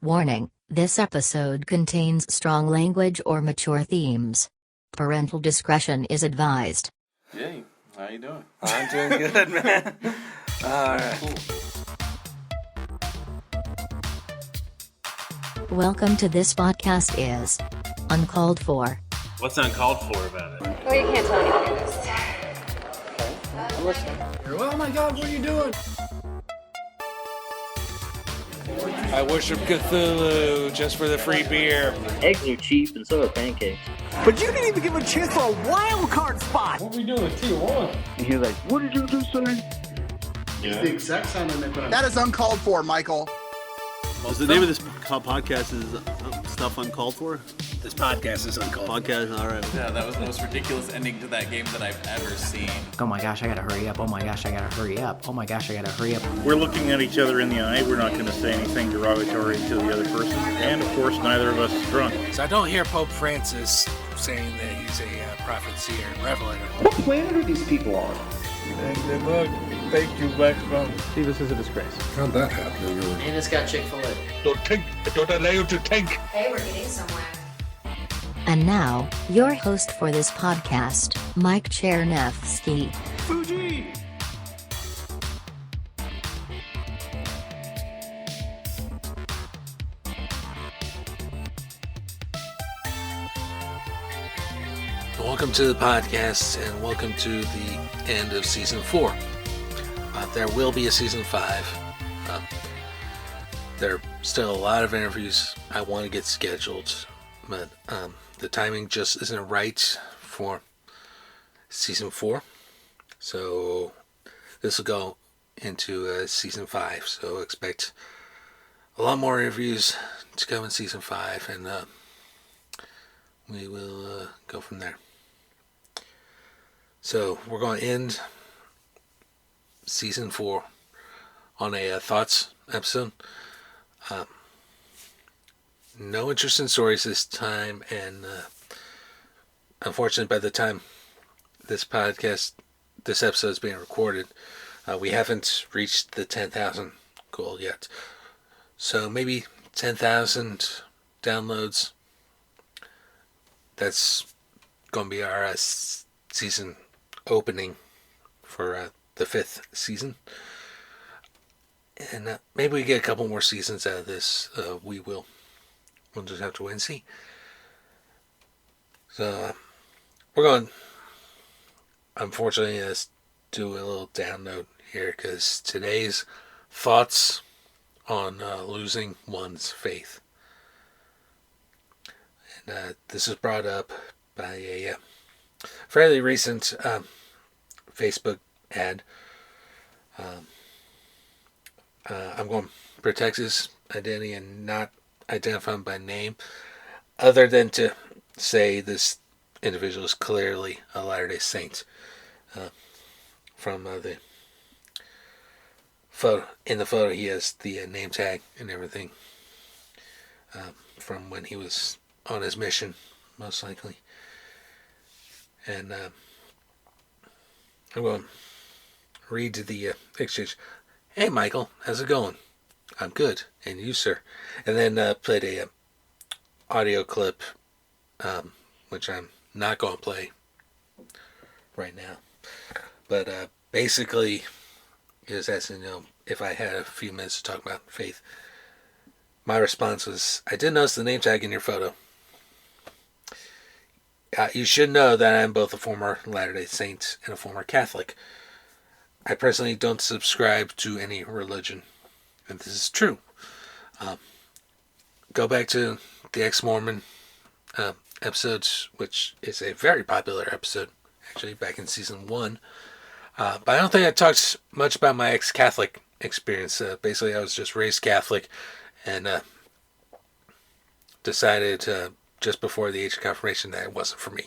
Warning, this episode contains strong language or mature themes. Parental discretion is advised. Hey, how you doing? I'm doing good, man. Alright. Cool. Welcome to This Podcast Is Uncalled For. What's uncalled for about it? Well, you can't tell anybody this. I'm listening. Oh my God, what are you doing? I worship Cthulhu just for the free beer. Eggs are cheap and so are pancakes. But you didn't even give a chance for a wild card spot. What are we doing with Tijuana? And you're like, what did you just say? It's the exact sound I make when That is uncalled for, Michael. Well, the name of this podcast is Stuff Uncalled For? This podcast is uncalled for. Podcast, alright. Yeah, that was the most ridiculous ending to that game that I've ever seen. Oh my gosh, I gotta hurry up. Oh my gosh, I gotta hurry up. Oh my gosh, I gotta hurry up. We're looking at each other in the eye. We're not going to say anything derogatory to the other person. And, of course, neither of us is drunk. So I don't hear Pope Francis saying that he's a prophet, seer, and revelator. What planet are these people on? And the Lord take you back from... See, this is a disgrace. How'd that happen, really? And it's got Chick-fil-A. Don't think. I don't allow you to think. Hey, we're getting somewhere. And now, your host for this podcast, Mike Chernevsky. Fuji! Welcome to the podcast, and welcome to the end of Season 4. There will be a Season 5. There are still a lot of interviews I want to get scheduled, but the timing just isn't right for Season 4. So this will go into Season 5, so expect a lot more interviews to come in Season 5, and we will go from there. So we're going to end Season 4 on a thoughts episode. No interesting stories this time, and unfortunately, by the time this episode is being recorded, we haven't reached the 10,000 goal yet. So maybe 10,000 downloads. That's going to be our season opening for the 5th season. And maybe we get a couple more seasons out of this. We will. We'll just have to wait and see. So, we're going, unfortunately, do a little down note here, because today's thoughts on losing one's faith. And this is brought up by a fairly recent Facebook ad. I'm going to protect his identity and not identify him by name, other than to say this individual is clearly a Latter-day Saint. From the photo, in the photo, he has the name tag and everything from when he was on his mission, most likely. And I'm going to read the exchange. Hey, Michael, how's it going? I'm good, and you, sir? And then played a audio clip, which I'm not going to play right now. But basically, he was asking, if I had a few minutes to talk about faith. My response was, I did notice the name tag in your photo. You should know that I am both a former Latter-day Saint and a former Catholic. I personally don't subscribe to any religion, and this is true. Go back to the Ex-Mormon episodes, which is a very popular episode, actually, back in Season 1. But I don't think I talked much about my ex-Catholic experience. Basically, I was just raised Catholic, and decided just before the age of confirmation that it wasn't for me,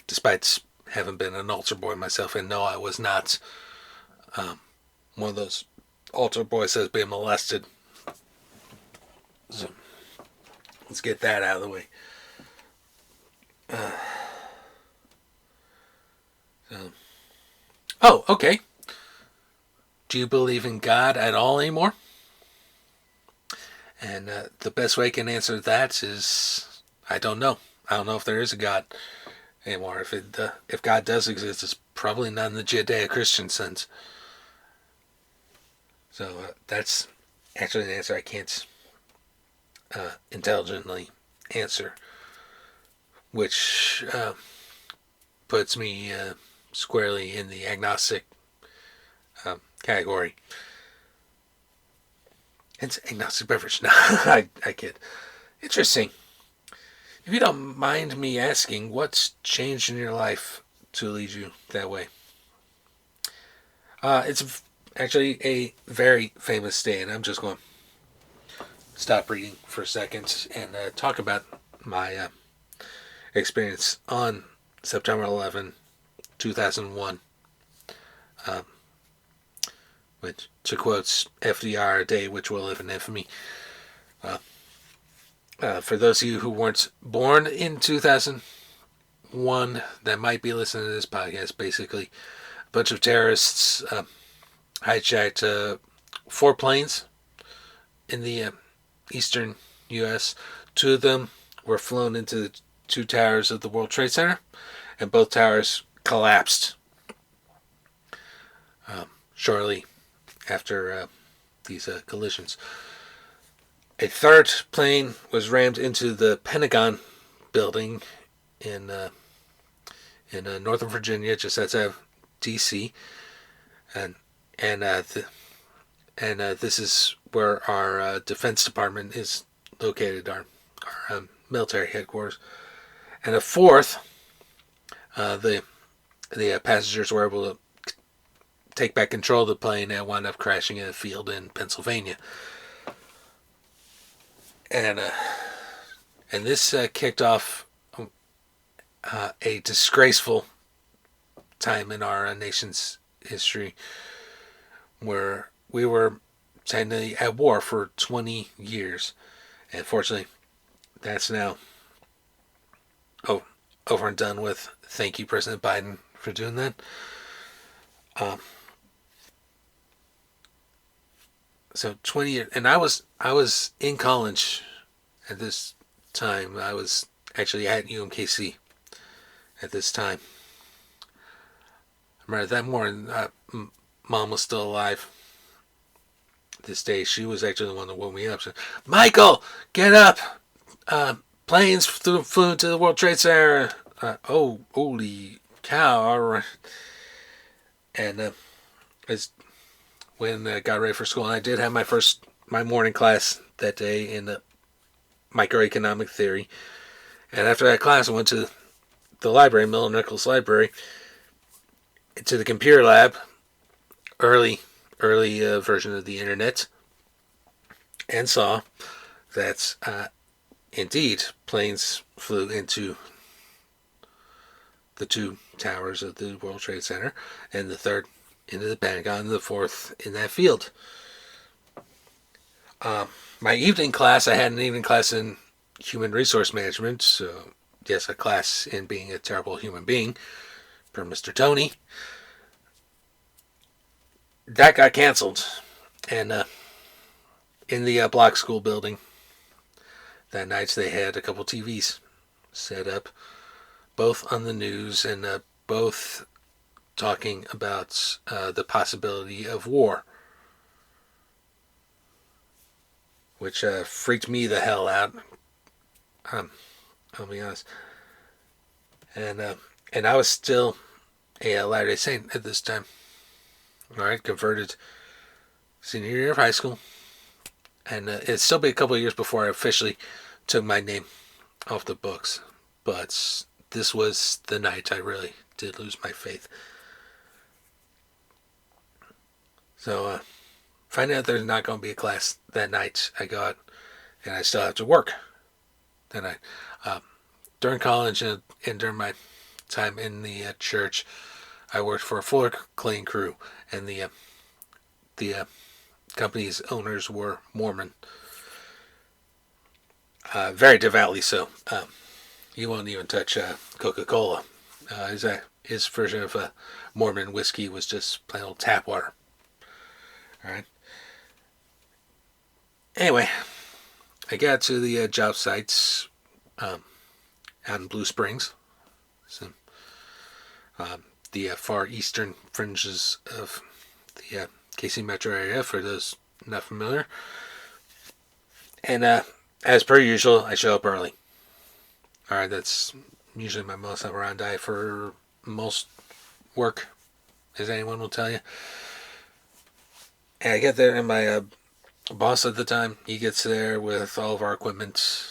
despite having been an altar boy myself. And no, I was not one of those altar boys that's being molested. So let's get that out of the way. Oh, okay. Do you believe in God at all anymore? And the best way I can answer that is I don't know. I don't know if there is a God anymore. If God does exist, it's probably not in the Judeo-Christian sense. So that's actually an answer I can't intelligently answer, which puts me squarely in the agnostic category. It's agnostic beverage. No, I kid. Interesting. If you don't mind me asking, what's changed in your life to lead you that way? It's actually a very famous day, and I'm just going to stop reading for a second and talk about my experience on September 11, 2001. Which, to quote FDR, a day which will live in infamy. For those of you who weren't born in 2001 that might be listening to this podcast, basically a bunch of terrorists hijacked 4 planes in the eastern U.S. 2 of them were flown into the 2 towers of the World Trade Center, and both towers collapsed shortly after these collisions. A 3rd plane was rammed into the Pentagon building in Northern Virginia, just outside of D.C. And this is where our Defense Department is located, our military headquarters. And a 4th, the passengers were able to take back control of the plane and wound up crashing in a field in Pennsylvania. And this kicked off a disgraceful time in our nation's history, where we were technically at war for 20 years. And fortunately, that's now over and done with. Thank you, President Biden, for doing that. So 20 years, and I was in college at this time. I was actually at UMKC at this time. I remember that morning, Mom was still alive. This day, she was actually the one that woke me up. She said, "Michael, get up! Planes flew into the World Trade Center." Oh, holy cow! All right. And when I got ready for school, and I did have my morning class that day in the microeconomic theory. And after that class, I went to the library, Milton Nichols Library, to the computer lab, early version of the internet, and saw that indeed planes flew into the 2 towers of the World Trade Center, and the 3rd into the Pentagon, and the 4th in that field. My evening class, I had an evening class in human resource management, so yes, a class in being a terrible human being, per Mr. Tony. That got canceled, and in the block school building that night, they had a couple TVs set up, both on the news and both talking about the possibility of war, which freaked me the hell out. I'll be honest. And I was still a Latter-day Saint at this time. All right, converted senior year of high school, and it'd still be a couple of years before I officially took my name off the books. But this was the night I really did lose my faith. So, finding out there's not going to be a class that night, I go out, and I still have to work that night. During college and during my time in the church, I worked for a floor cleaning crew, and the company's owners were Mormon. Very devoutly so. He won't even touch Coca-Cola. His version of Mormon whiskey was just plain old tap water. All right. Anyway, I got to the job sites out in Blue Springs, so, the far eastern fringes of the KC metro area, for those not familiar. And as per usual, I show up early. Alright, that's usually my modus operandi for most work, as anyone will tell you. And I get there, and my boss at the time, he gets there with all of our equipment,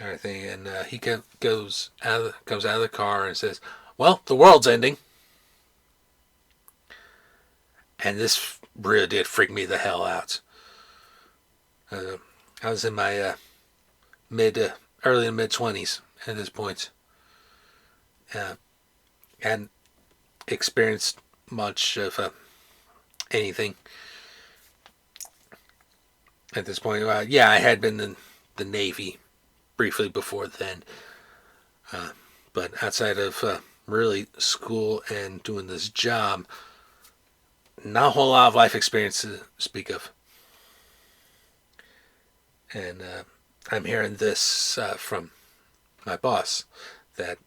everything, and he comes out of the car and says, "Well, the world's ending." And this really did freak me the hell out. I was in my early and mid 20s at this point, and experienced much of anything at this point. Yeah, I had been in the Navy briefly before then, but outside of really school and doing this job, not a whole lot of life experience to speak of. And I'm hearing this from my boss, that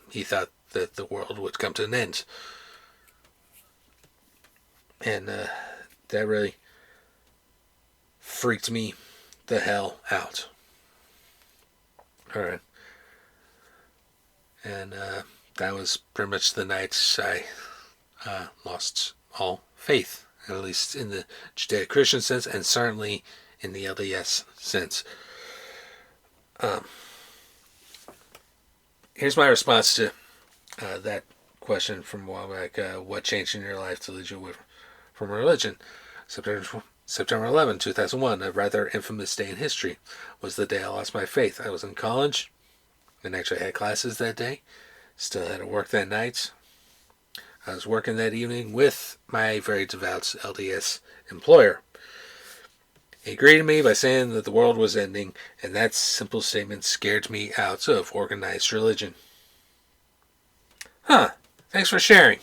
he thought that the world would come to an end. And that really freaked me the hell out. Alright. And that was pretty much the night I lost all faith, at least in the Judeo-Christian sense, and certainly in the LDS sense. Here's my response to that question from a while back. What changed in your life to lead you away from religion? September 11, 2001, a rather infamous day in history, was the day I lost my faith. I was in college and actually had classes that day. Still had to work that night. I was working that evening with my very devout LDS employer. He greeted me by saying that the world was ending, and that simple statement scared me out of organized religion. Thanks for sharing.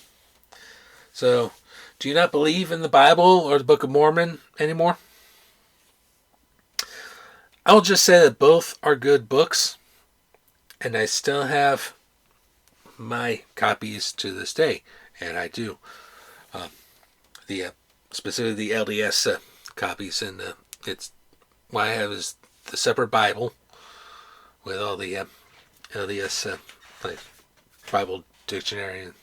So, do you not believe in the Bible or the Book of Mormon anymore? I will just say that both are good books, and I still have my copies to this day, and I do. Specifically the LDS copies, and it's what I have is the separate Bible with all the LDS like Bible dictionary and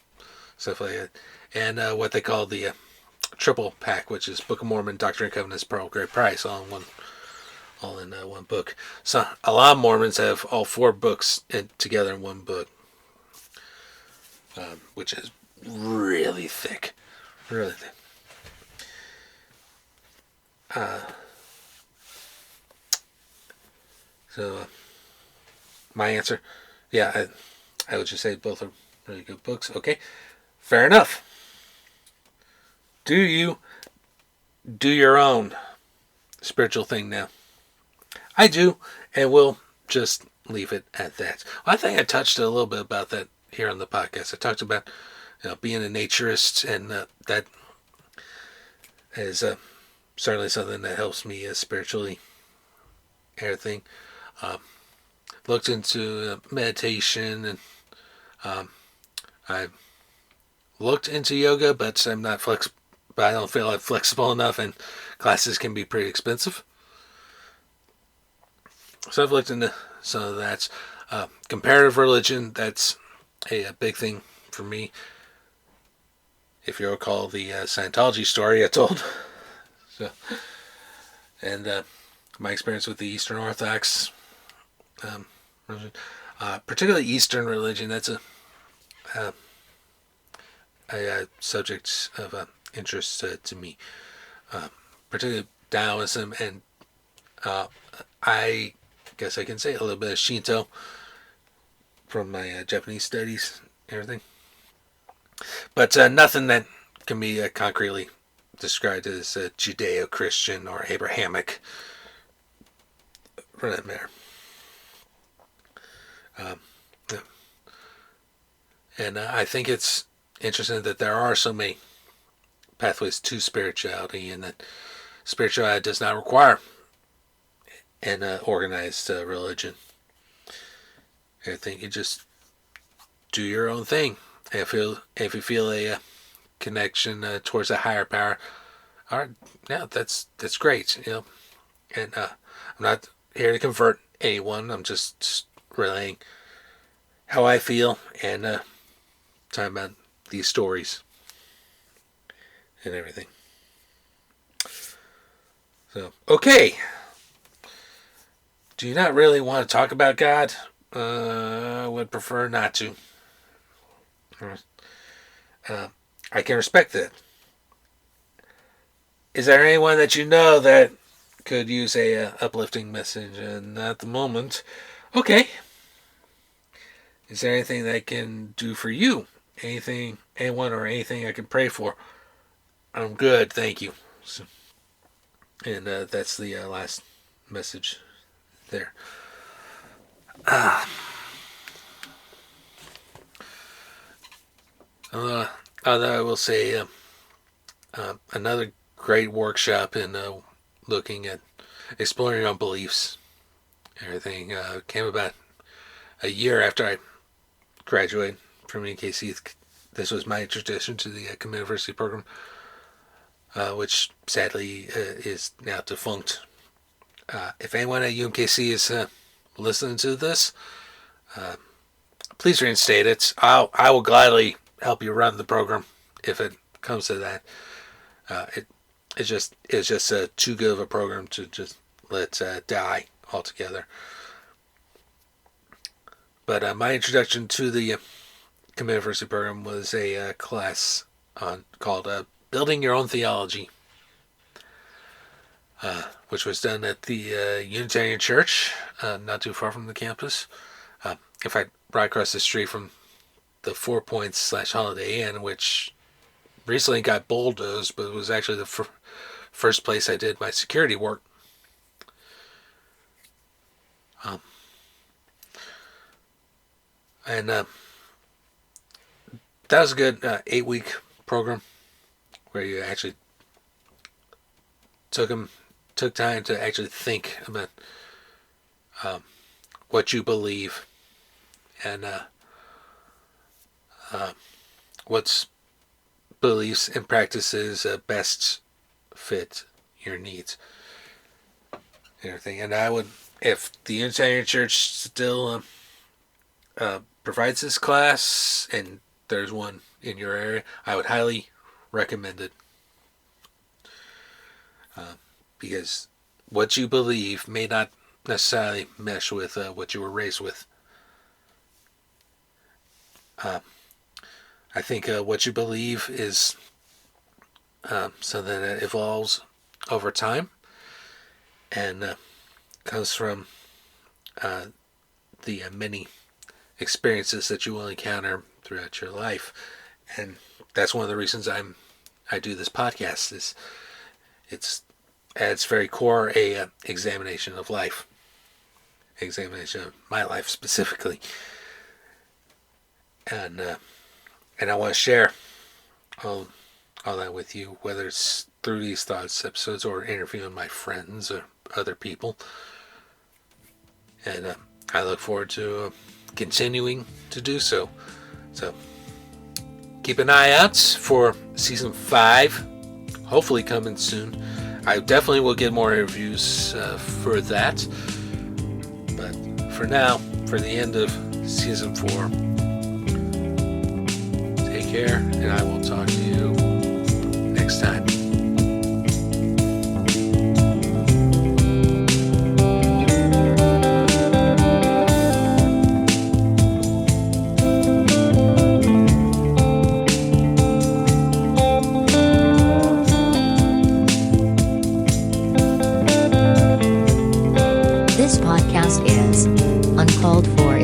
stuff like that, and what they call the triple pack, which is Book of Mormon, Doctrine and Covenants, Pearl of Great Price, all in one book. So a lot of Mormons have all four books together in one book, which is really thick, really thick. So my answer, yeah, I would just say both are really good books. Okay, fair enough. Do you do your own spiritual thing now? I do, and we'll just leave it at that. Well, I think I touched a little bit about that here on the podcast. I talked about being a naturist, and that is certainly something that helps me spiritually. Everything. Looked into meditation, and I looked into yoga, but I'm not but I don't feel I'm flexible enough, and classes can be pretty expensive. So I've looked into some of that. Comparative religion, that's a big thing for me. If you recall the Scientology story I told. So, and my experience with the Eastern Orthodox religion, particularly Eastern religion, that's a subject of interest to me, particularly Taoism, and I guess I can say a little bit of Shinto from my Japanese studies and everything, but nothing that can be concretely described as Judeo-Christian or Abrahamic, for that matter. And I think it's interesting that there are so many pathways to spirituality, and that spirituality does not require and organized religion. I think you just do your own thing. If you feel a connection towards a higher power, all right, yeah, that's great, you know. And I'm not here to convert anyone. I'm just relaying how I feel and talking about these stories and everything. So, okay. Do you not really want to talk about God? I would prefer not to. I can respect that. Is there anyone that you know that could use a uplifting message? And at the moment, okay. Is there anything that I can do for you? Anything, anyone, or anything I can pray for? I'm good, thank you. So, and that's the last message there. I will say another great workshop in looking at exploring your own beliefs. Everything came about a year after I graduated from UKC. This was my introduction to the Communiversity program, which sadly is now defunct. If anyone at UMKC is listening to this, please reinstate it. I will gladly help you run the program if it comes to that. It's just too good of a program to just let die altogether. But my introduction to the Communiversity program was a class called Building Your Own Theology, which was done at the Unitarian Church, not too far from the campus. In fact, right across the street from the 4 Points / Holiday Inn, which recently got bulldozed, but it was actually the first place I did my security work. And that was a good 8-week program where you actually took time to actually think about what you believe and what's beliefs and practices best fit your needs and everything. And I would, if the Unitarian Church still provides this class and there's one in your area, I would highly recommend it. Because what you believe may not necessarily mesh with what you were raised with. I think what you believe is something that evolves over time and comes from the many experiences that you will encounter throughout your life. And that's one of the reasons I do this podcast. It's at its very core a examination of life, examination of my life specifically, and I want to share all that with you, whether it's through these thoughts episodes or interviewing my friends or other people. And I look forward to continuing to do so. So keep an eye out for season 5, hopefully coming soon. I definitely will get more interviews for that. But for now, for the end of season 4, take care, and I will talk to you next time.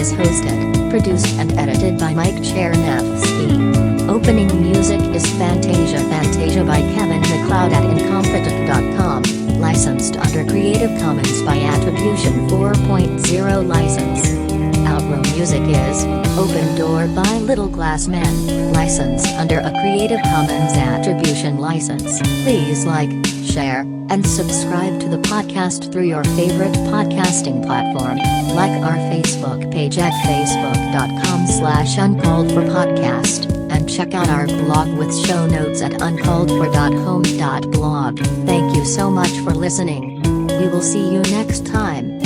is hosted, produced and edited by Mike Chernovsky. Opening music is Fantasia Fantasia by Kevin MacLeod at Incompetent.com, licensed under Creative Commons by Attribution 4.0 license. Outro music is Open Door by Little Glass Men, licensed under a Creative Commons Attribution license. Please like, share, and subscribe to the podcast through your favorite podcasting platform. Like our Facebook page at facebook.com/uncalledforpodcast, and check out our blog with show notes at uncalledfor.home.blog. Thank you so much for listening. We will see you next time.